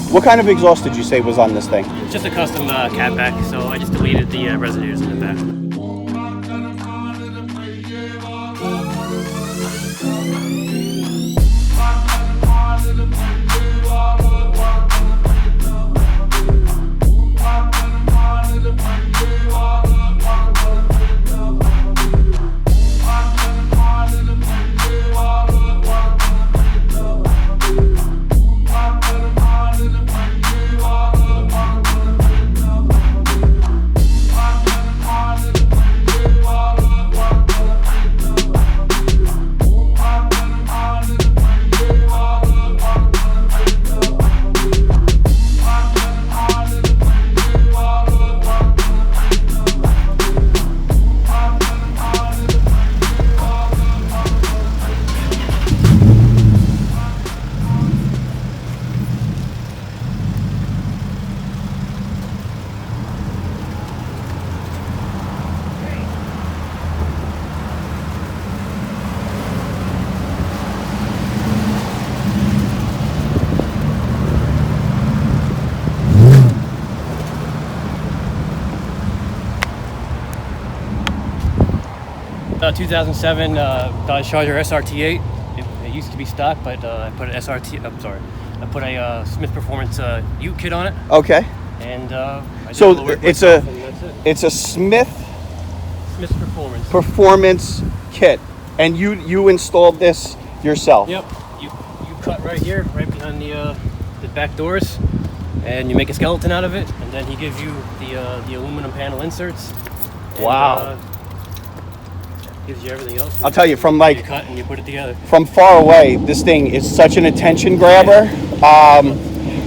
What kind of exhaust did you say was on this thing? Just a custom catback, so I just deleted the resonators in the back. 2007 Dodge Charger SRT it used to be stock, but I put an SRT. I'm sorry, I put a Smyth Performance Ute kit on it. Okay. And so it's a Smyth Performance kit, and you installed this yourself. Yep. You cut right here, right behind the back doors, and you make a skeleton out of it, and then he gives you the aluminum panel inserts. And, wow. Gives you everything else. I'll tell you, from like, you cut and you put it together. From far away, this thing is such an attention grabber.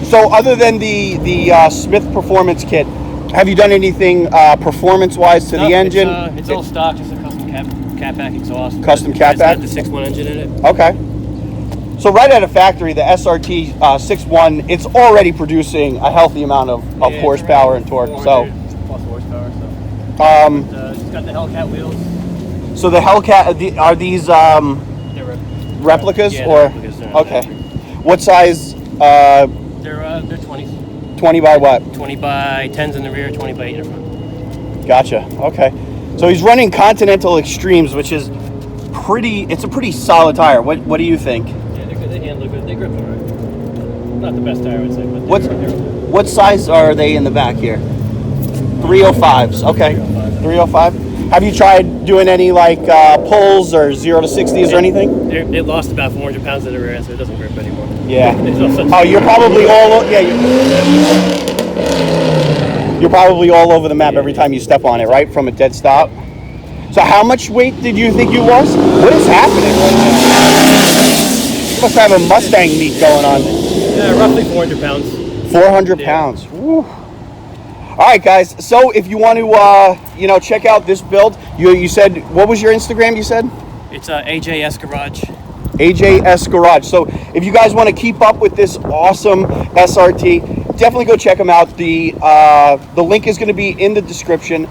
So other than the Smyth Performance kit, have you done anything performance-wise to the engine? It's all stock, just a custom catback exhaust. Custom catback? It's got the 6.1 engine in it. Okay. So right at a factory, the SRT 6.1, it's already producing a healthy amount of horsepower and torque. So plus horsepower. So it's got the Hellcat wheels. So the Hellcat, are these replicas? Yeah, or replicas, okay. What size? They're 20s. 20 by what? 20 by 10s in the rear, 20 by 8 in the front. Gotcha. Okay. So he's running Continental Extremes, which is it's a pretty solid tire. What do you think? Yeah, they're good. They handle good. They grip all right. Not the best tire, I would say, but what size are they in the back here? 305s. Okay. 305. Have you tried doing any like pulls or 0 to 60s or anything? It lost about 400 pounds in the rear, so it doesn't grip anymore. Yeah. Oh, you're probably you're probably all over the map every time you step on it, right? From a dead stop. So how much weight did you think you lost? What is happening right now? You must have a Mustang meet going on. Yeah, roughly 400 pounds. 400 pounds. Woo. All right, guys. So if you want to, check out this build, you said, what was your Instagram? You said it's AJS Garage. AJS Garage. So if you guys want to keep up with this awesome SRT, definitely go check them out. The link is going to be in the description.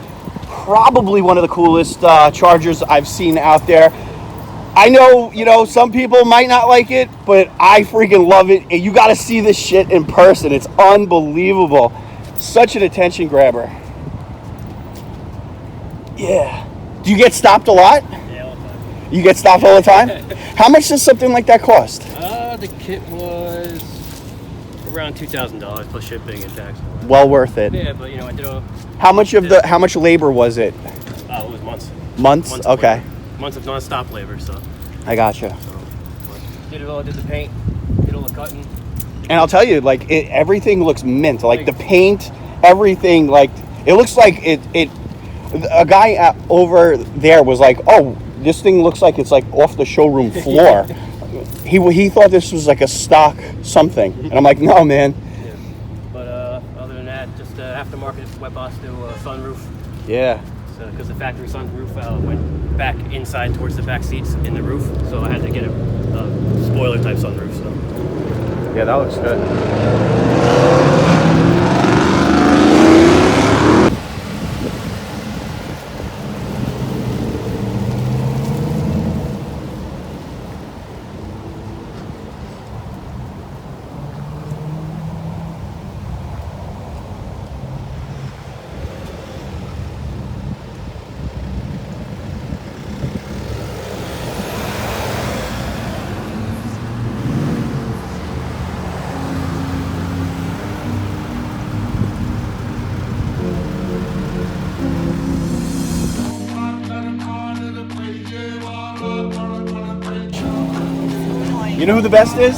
Probably one of the coolest Chargers I've seen out there. I know, some people might not like it, but I freaking love it. And you got to see this shit in person. It's unbelievable. Such an attention grabber. Yeah. Do you get stopped a lot? Yeah, all the time. You get stopped all the time? How much does something like that cost? The kit was around $2,000 plus shipping and tax. Well worth it. Yeah, but I did a... How much labor was it? It was months. Months? Okay. Months of non-stop labor, so. I gotcha. So, did it all, did the paint, did all the cutting. And I'll tell you, like, everything looks mint. Like, the paint, everything, like, it looks like a guy over there was like, oh, this thing looks like it's, like, off the showroom floor. He thought this was, like, a stock something. And I'm like, no, man. Yeah. But other than that, just aftermarket wet boss to sunroof. Yeah. Because the factory sunroof went back inside towards the back seats in the roof. So I had to get a spoiler-type sunroof, so. Yeah, that looks good. know who the best is?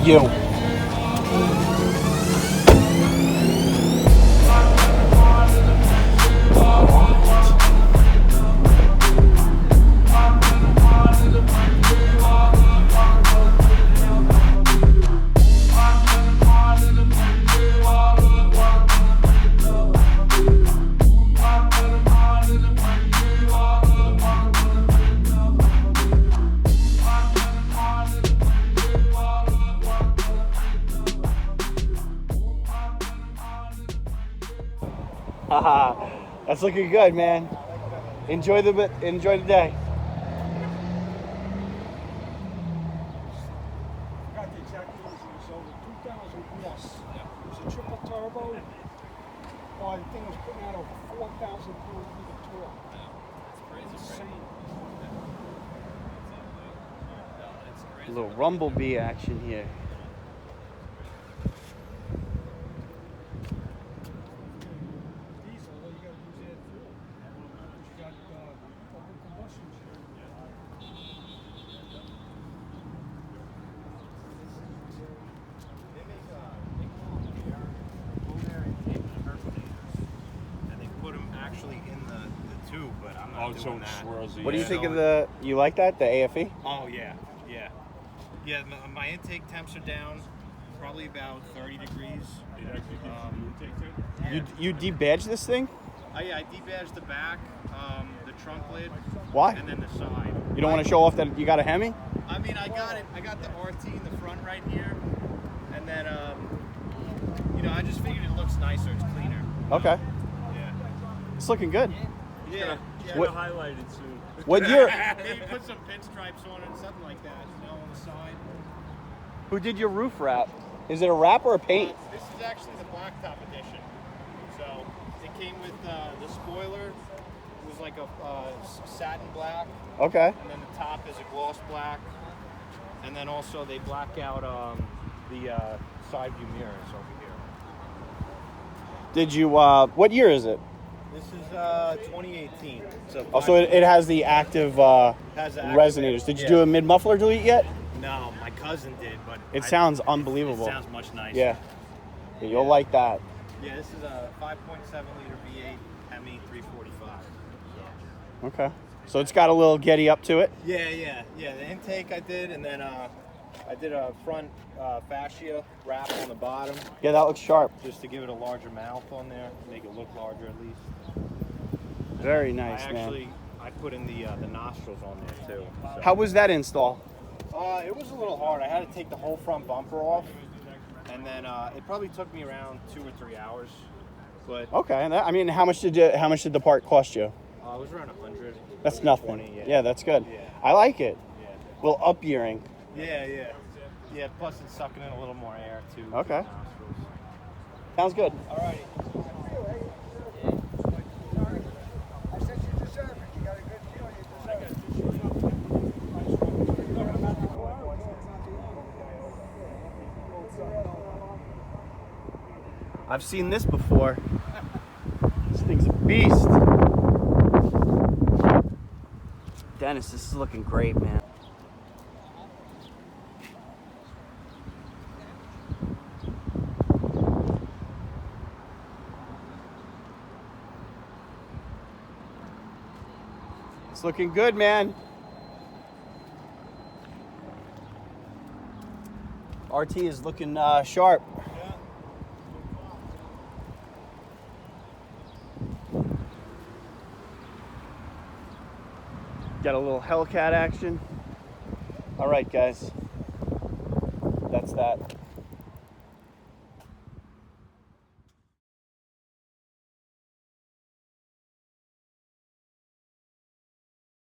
You. Haha, that's looking good, man. Enjoy the day. Got the exact numbers. So the 2000 PS. It was a triple turbo. Oh, the thing was putting out over 4,000 pound-feet of torque. That's insane. A little rumblebee action here. Diesel, all you got to do is add fuel. You got open combustion and they put them actually in the tube, but I'm not doing that. What do you think of the? You like that, the AFE? Oh yeah, yeah, yeah. My intake temps are down, probably about 30 degrees. You debadge this thing? Oh yeah, I debadged the back, the trunk lid, Why? and then the side. You don't want to show off that you got a Hemi? I mean, I got it. I got the RT in the front right here, and then you know, I just figured it looks nicer. It's cleaner. Okay, Yeah. it's looking good. Yeah. What- highlighted soon. What year? Maybe put some pinstripes on it, something like that, you know, on the side. Who did your roof wrap? Is it a wrap or a paint? This is actually the blacktop edition. So it came with the spoiler. It was like a satin black, Okay. and then the top is a gloss black, and then also they black out the side view mirrors over here. Did you? What year is it? This is 2018. So Also, it has the active has the resonators. Did you yeah. do a mid muffler delete yet? No, my cousin did, but It sounds unbelievable. It sounds much nicer. Yeah. You'll like that. Yeah, this is a 5.7 liter V8 Hemi 345. Okay. So it's got a little Getty up to it. Yeah. The intake I did, and then I did a front fascia wrap on the bottom, Yeah, that looks sharp. just to give it a larger mouth on there, make it look larger at least. Very nice, I put in the nostrils on there too. So. How was that install? It was a little hard. I had to take the whole front bumper off, and then it probably took me around 2 or 3 hours. But Okay. I mean, how much did the part cost you? it was around 100. That's nothing. 20, Yeah, that's good. Yeah. I like it. Yeah. A little up gearing. Yeah. Plus it's sucking in a little more air too. with Okay. the nostrils. Sounds good. Alrighty. I said you deserve it. You got a good deal. You deserve it. I've seen this before. This thing's a beast. Dennis, this is looking great, man. It's looking good, man. RT is looking sharp. Got a little Hellcat action. All right, guys. That's that.